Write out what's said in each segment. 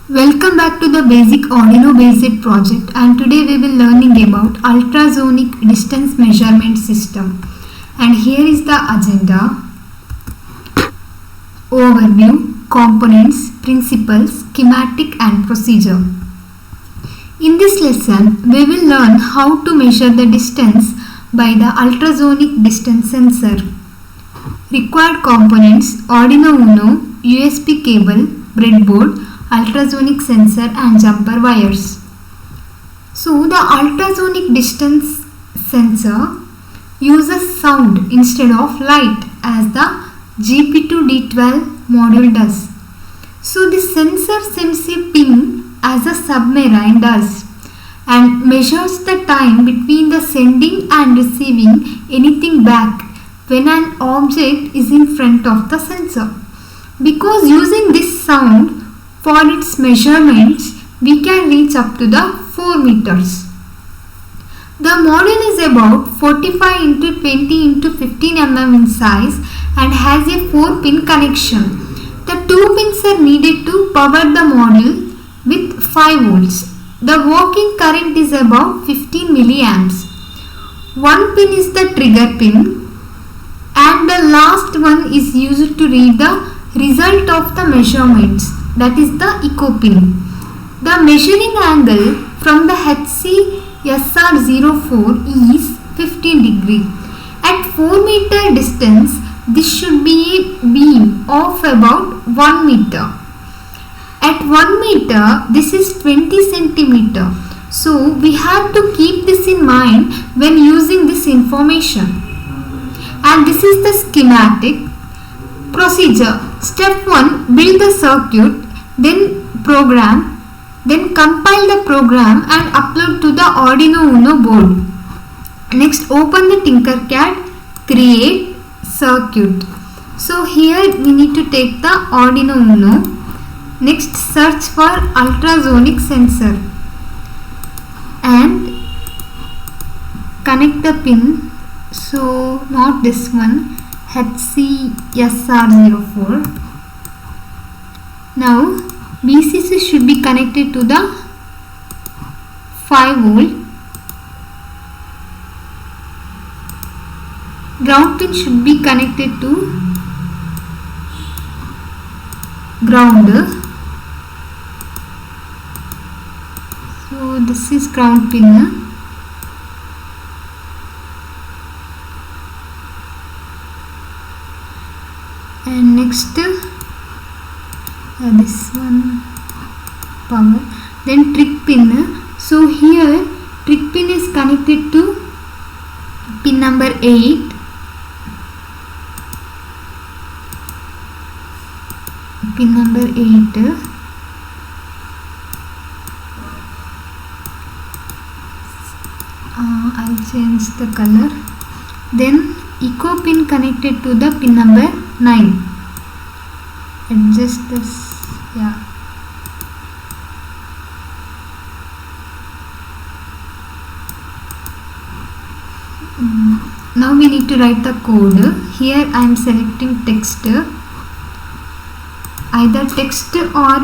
Welcome back to the basic Arduino Based project, and today we will learning about ultrasonic distance measurement system. And here is the agenda: overview, components, principles, schematic and procedure. In this lesson we will learn how to measure the distance by the ultrasonic distance sensor. Required components: Arduino Uno, USB cable, breadboard, ultrasonic sensor and jumper wires. So the ultrasonic distance sensor uses sound instead of light as the GP2D12 module does. So the sensor sends a ping as a submarine does and measures the time between the sending and receiving anything back when an object is in front of the sensor. Because using this sound for its measurements, we can reach up to the 4 meters. The module is about 45 into 20 into 15 mm in size and has a 4-pin connection. The 2 pins are needed to power the module with 5 volts. The working current is about 15 milliamps. One pin is the trigger pin and the last one is used to read the result of the measurements, that is the echo pin. The measuring angle from the HC SR04 is 15 degree. At 4 meter distance, this should be a beam of about 1 meter. At 1 meter, this is 20 centimeter. So we have to keep this in mind when using this information. And this is the schematic. Procedure: Step 1. Build the circuit, then program, then compile the program and upload to the Arduino Uno board. Next, open the Tinkercad, create circuit. So here we need to take the Arduino Uno. Next, search for ultrasonic sensor and connect the pin. So not this one, HCSR04. Now VCC should be connected to the 5 volt. Ground pin should be connected to ground. So this is ground pin. And next this one power, then trick pin. So here trick pin is connected to pin number 8. Pin number 8. I'll change the color. Then echo pin connected to the pin number 9. Adjust this. Yeah. Now we need to write the code. Here I am selecting text, either text or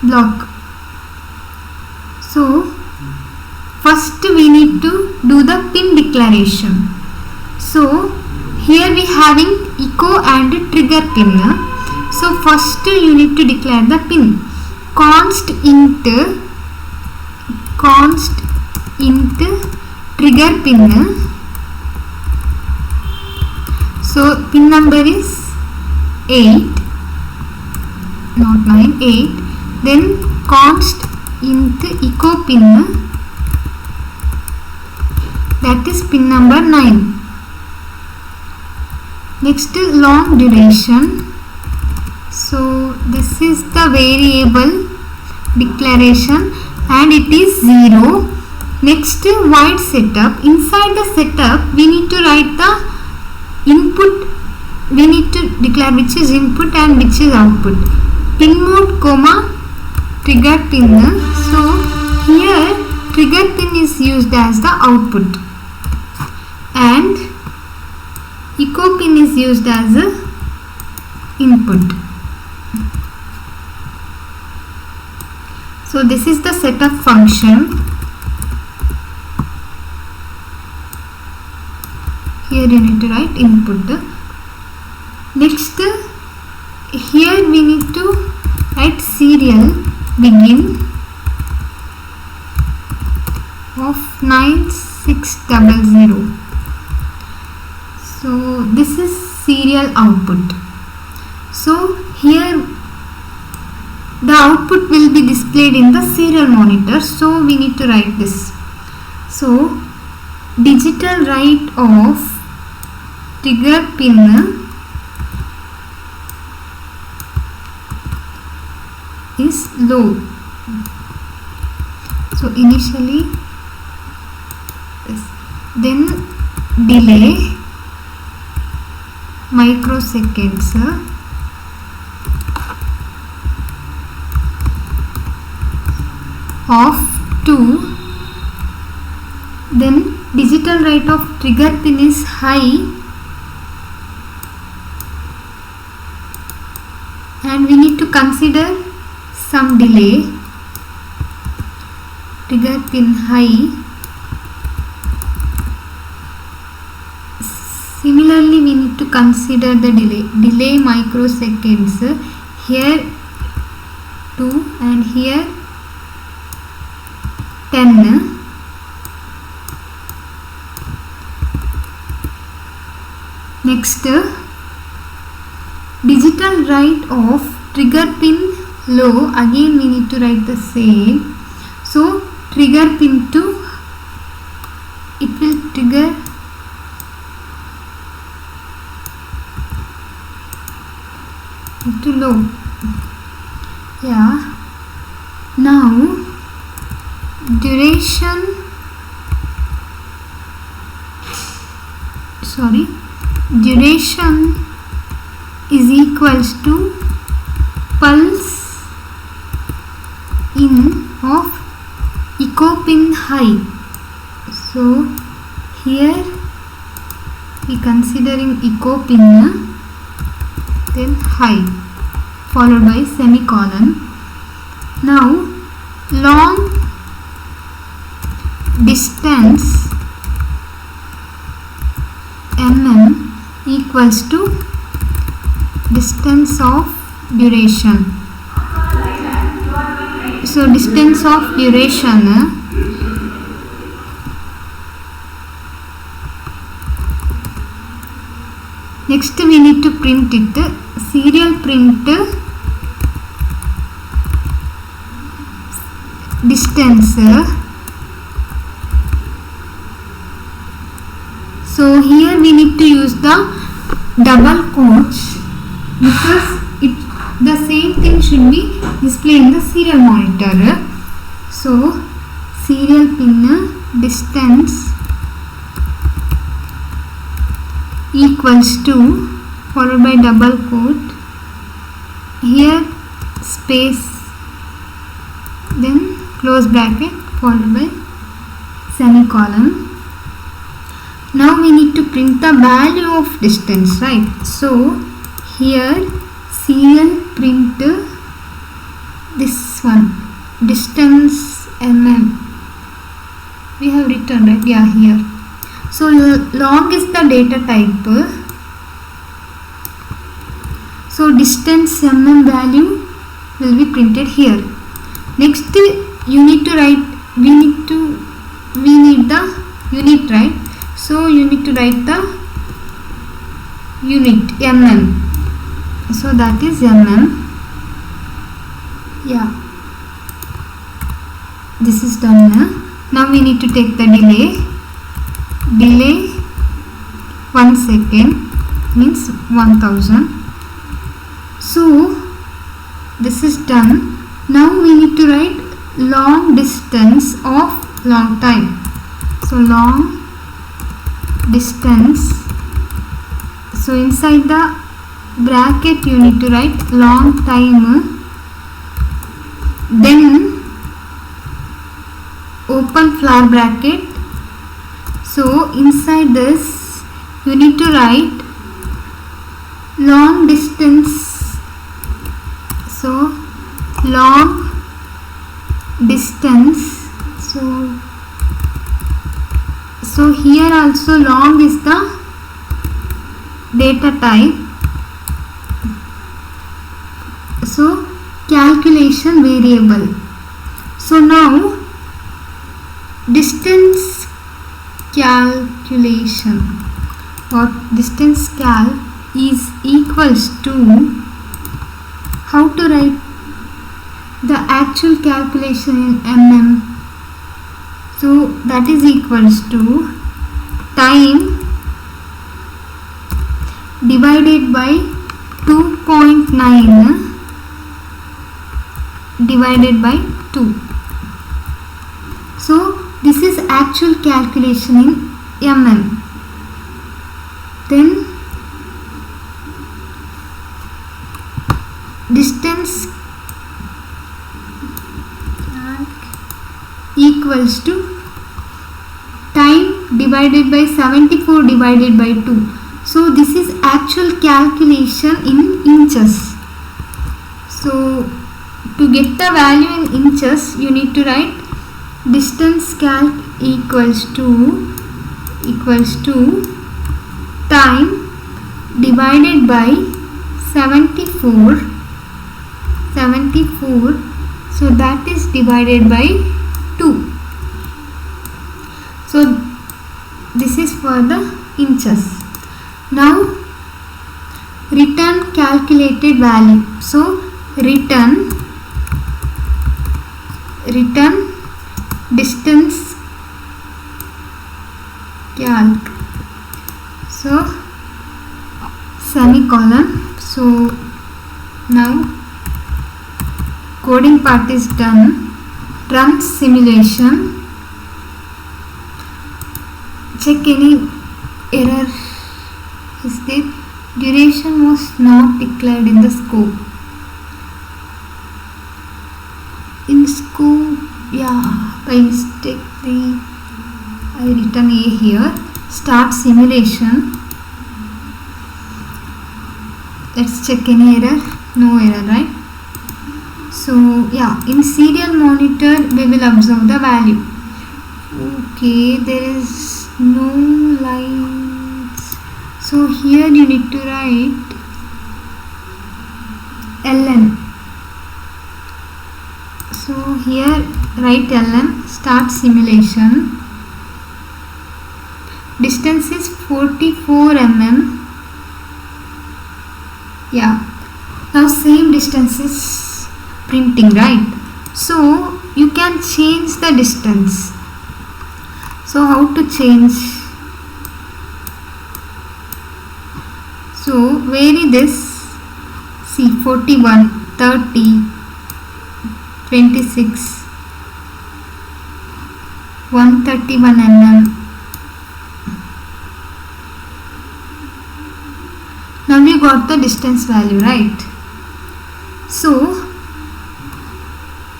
block. So first we need to do the pin declaration. So here we having echo and trigger pin. So first you need to declare the pin. Const int trigger pin. So pin number is 8, not 9, 8. Then const int echo pin, that is pin number 9. Next, long duration. So this is the variable declaration and it is 0. Next, void setup. Inside the setup we need to write the input. We need to declare which is input and which is output. Pin mode comma trigger pin. So here trigger pin is used as the output and echo pin is used as a input. So this is the setup function. Here you need to write input. Next, here we need to write serial begin of 9600. So this is serial output. So here the output will be displayed in the serial monitor. So we need to write this. So digital write of trigger pin is low. So initially this, then delay microseconds of 2, then digital write of trigger pin is high, and we need to consider some delay, trigger pin high. Similarly we need to consider the delay microseconds, here 2 and here 10. Next, digital write of trigger pin low, again we need to write the same. So trigger pin 2, it will trigger to low. Yeah. Now duration is equals to pulse in of echo pin high. So here we considering echo pin, then high followed by semicolon. Now long distance equals to distance of duration. So distance of duration next we need to print it. Serial print distance. So here we need to use the double quotes because the same thing should be displayed in the serial monitor. So serial pin distance equals to followed by double quote, here space, then close bracket followed by semicolon. Now we need to print the value of distance, right? So here serial print this one, distance we have written, right? Yeah, here. So long is the data type. So distance value will be printed here. Next you need to write, we need the unit, right? So you need to write the unit So that is Yeah, this is done. Now we need to take the delay 1 second means 1000. So this is done. Now we need to write long distance of long time. So long distance, so inside the bracket you need to write long time, then open flower bracket. So inside this you need to write long distance, so long distance. So here also long is the data type. So calculation variable. So now distance calculation or distance cal is equals to, how to write the actual calculation in mm. So that is equals to time divided by 2.9 divided by 2. So this is actual calculation in mm. Then distance equals to time divided by 74 divided by 2. So this is actual calculation in inches. So to get the value in inches, you need to write distance calc equals to time divided by 74. So that is divided by 2. So this is for the inches. Now return calculated value. So return distance calc. So semicolon. So now coding part is done. Run simulation. Check any error is there. Duration was not declared in the scope. In scope, yeah, by mistake I written A here. Start simulation. Let's check any error. No error, right? So yeah, in serial monitor we will observe the value. Okay, there is no lines. So here you need to write ln. So here write ln, start simulation. Distance is 44 mm. Yeah, now same distance is printing, right? So you can change the distance. So how to change? So vary this. See, 41, 30, 26, 131 mm. Now we got the distance value, right? So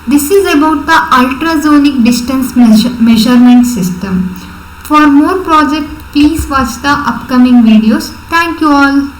this is about the ultrasonic distance measurement system. For more project, please watch the upcoming videos. Thank you all.